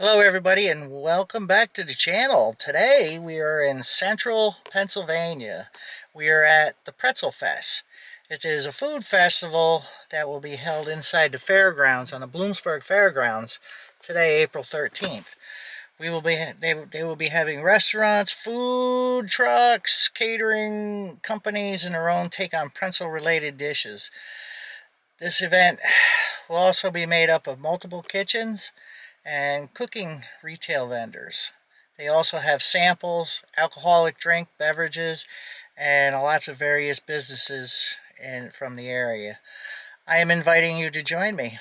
Hello everybody and welcome back to the channel. Today we are in central Pennsylvania. We are at the Pretzel Fest. It is a food festival that will be held inside the fairgrounds on the Bloomsbury Fairgrounds today, April 13th. They will be having restaurants, food trucks, catering companies, and their own take on pretzel related dishes. This event will also be made up of multiple kitchens and cooking retail vendors. They also have samples, alcoholic drink, beverages, and lots of various businesses from the area. I am inviting you to join me.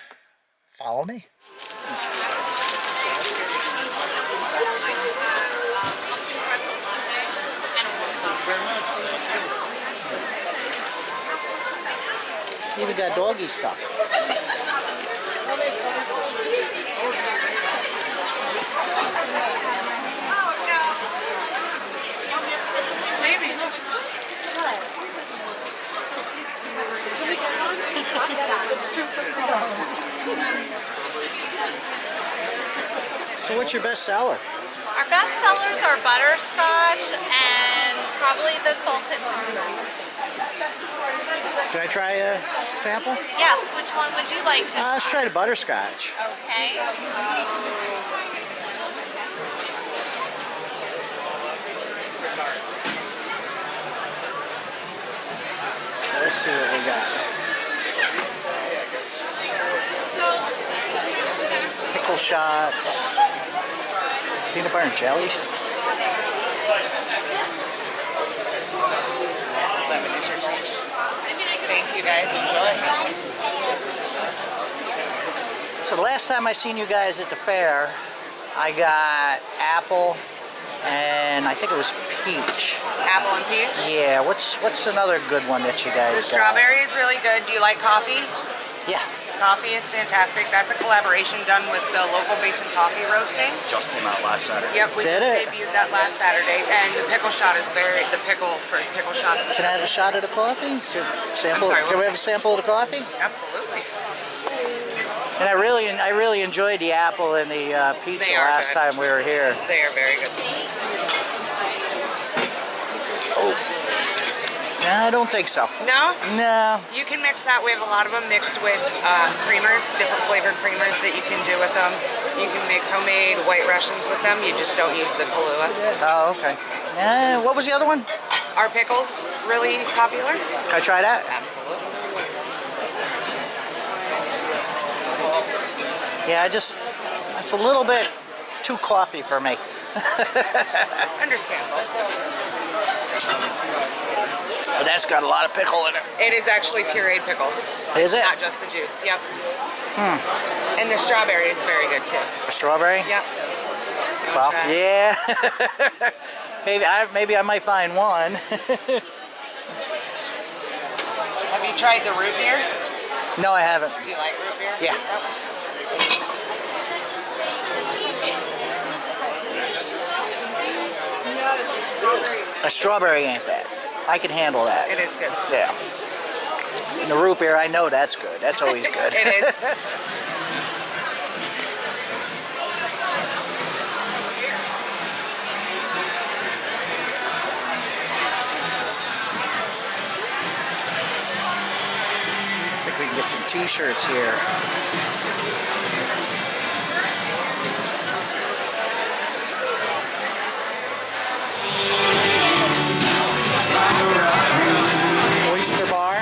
Follow me. Even got doggy stuff. So what's your best seller? Our best sellers are butterscotch and probably the salted caramel. Should I try a sample? Yes, which one would you like to Let's try the butterscotch. Okay. So let's see what we got. Pickle shots, peanut butter and jelly. Thank you guys. Enjoy. So the last time I seen you guys at the fair, I got apple and I think it was peach. Apple and peach? Yeah, what's another good one that you guys The got? strawberry is really good. Do you like coffee? Yeah. Coffee is fantastic. That's a collaboration done with the local Basin Coffee Roasting. Just came out last Saturday. Yep, we Did just it? debuted that last Saturday. And the pickle shot is the pickle shots. Can I have a shot of the coffee? Sample? I'm sorry, Can we have a sample of the coffee? Absolutely. And I really enjoyed the apple and the pizza They are last good. time we were here. They are very good. Oh. No, I don't think so. No? No. You can mix that. We have a lot of them mixed with creamers, different flavored creamers that you can do with them. You can make homemade white Russians with them. You just don't use the Kahlua. Oh, okay. What was the other one? Our pickles, really popular. Can I try that? Absolutely. Yeah, it's a little bit too coffee for me. Understandable. But that's got a lot of pickle in it. It is actually pureed pickles. Is it? Not just the juice. Yep. And the strawberry is very good too. A strawberry? Yep. Well, Okay. yeah. maybe I might find one. Have you tried the root beer? No, I haven't. Do you like root beer? Yeah. A strawberry ain't bad. I can handle that. It is good. Yeah. And the root beer, I know that's good. That's always good. It is. I think we can get some t-shirts here. Oyster bar.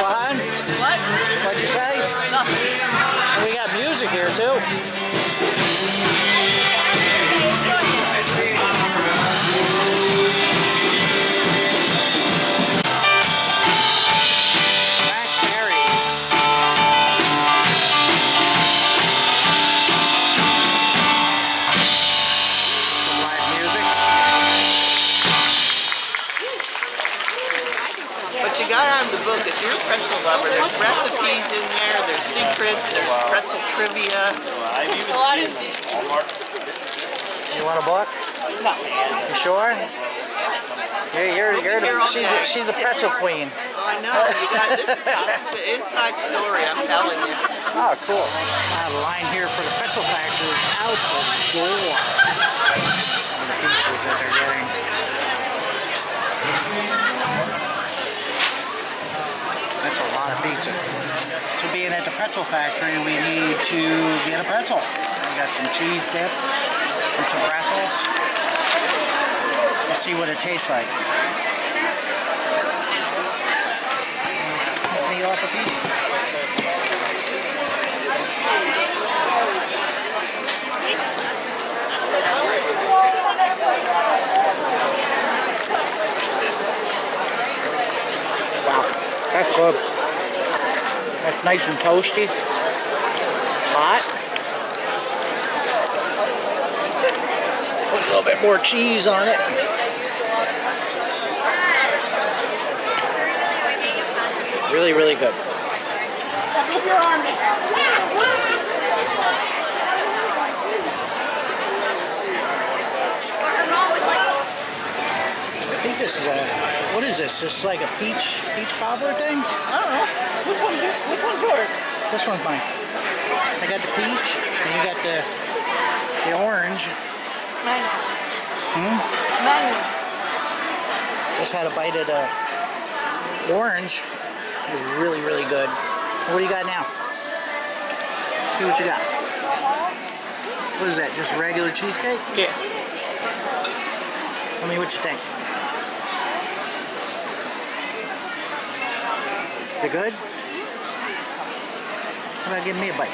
What? What? What'd you say? And we got music here too. Blackberry. Some live music. But you gotta have the book. If you're a pretzel lover, there's recipes in there, there's secrets, there's pretzel trivia. You want a book? No. You sure? She's the pretzel queen. Oh, I know. This is the inside story, I'm telling you. Oh, cool. The line here for the pretzel factory is out the door. Some of the pizzas that they're getting. That's a lot of pizza. So being at the pretzel factory, we need to get a pretzel. We got some cheese dip and some pretzels. Let's see what it tastes like. Me off a piece. Wow, that's good. That's nice and toasty. Hot. Put a little bit more cheese on it. Really, really good. I think this is a, what is this? This is like a peach cobbler thing? I don't know. Which one's yours? This one's mine. I got the peach, and you got the orange. Mine. Mine. Just had a bite of the orange. It was really, really good. What do you got now? See what you got. What is that? Just regular cheesecake? Yeah. Tell me what you think. Is it good? How about giving me a bite?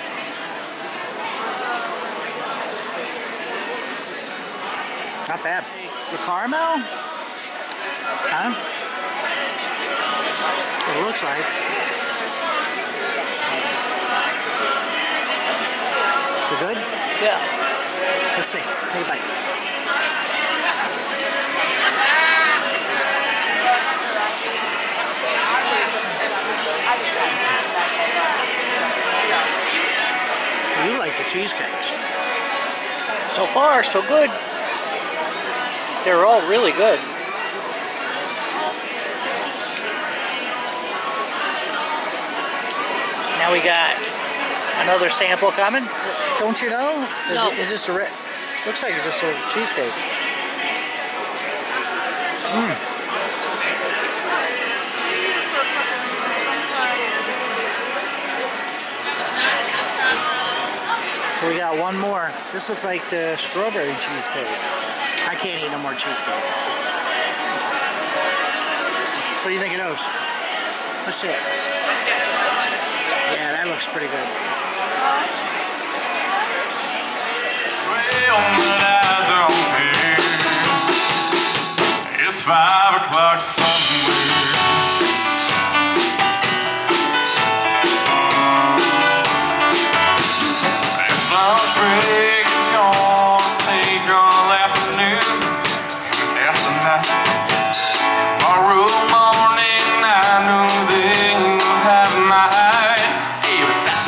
Not bad. The caramel? Huh? It looks like. Is it good? Yeah. Let's see. Take a bite. You like the cheesecakes. So far, so good. They're all really good. Now we got another sample coming. Don't you know? No. Is this a looks like it's just a cheesecake. So we got one more. This looks like the strawberry cheesecake. I can't eat no more cheesecake. What do you think of those? Let's see it. Yeah, that looks pretty good. Well, but I don't care. It's 5 o'clock somewhere. This lunch break is gonna take all afternoon, after night. Tomorrow morning, I know they will have my eye. Hey, but that's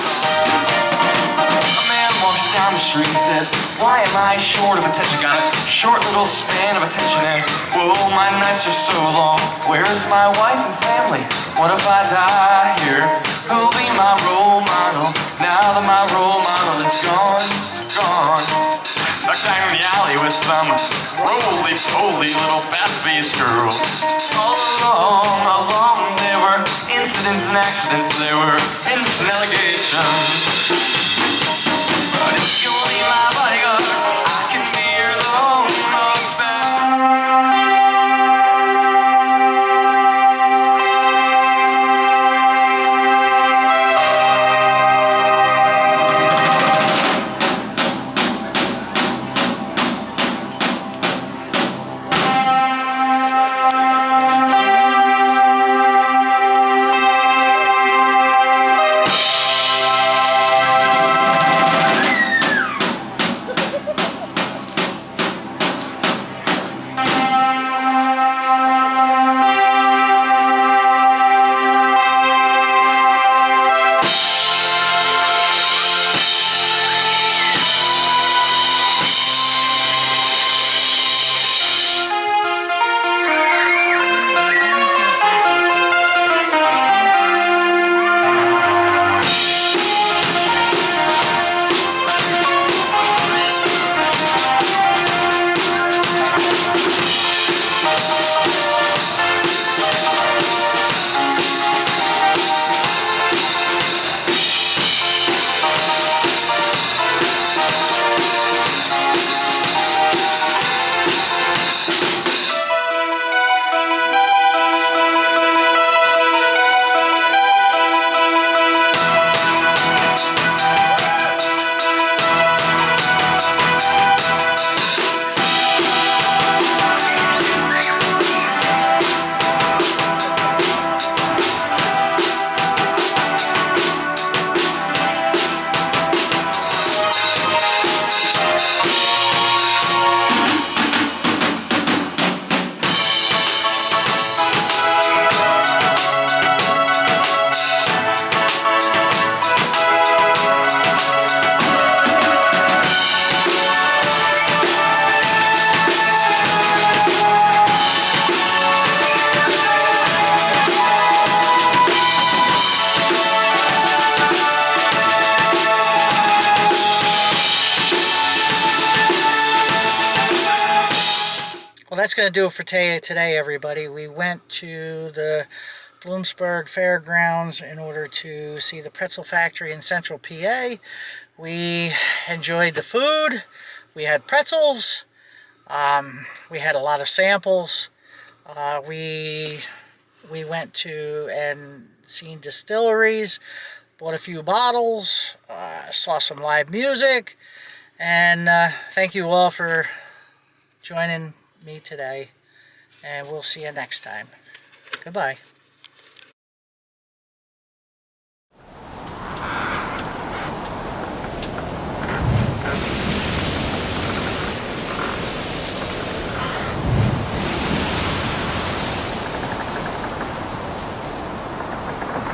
a man walks down the street and says, why am I short of attention? Got a short little span of attention and whoa, my nights are so long. Where's my wife and family? What if I die here? Who'll be my role model now that my role model is gone, gone? Stuck down in the alley with some roly-poly little fast-faced girl. All along, there were incidents and accidents, there were hints and allegations. But if you'll be my bodyguard, I can be your lone that's going to do it for today, everybody. We went to the Bloomsbury Fairgrounds in order to see the pretzel factory in central PA. We enjoyed the food. We had pretzels. We had a lot of samples. We went to and seen distilleries, bought a few bottles, saw some live music, and thank you all for joining me today, and we'll see you next time. Goodbye.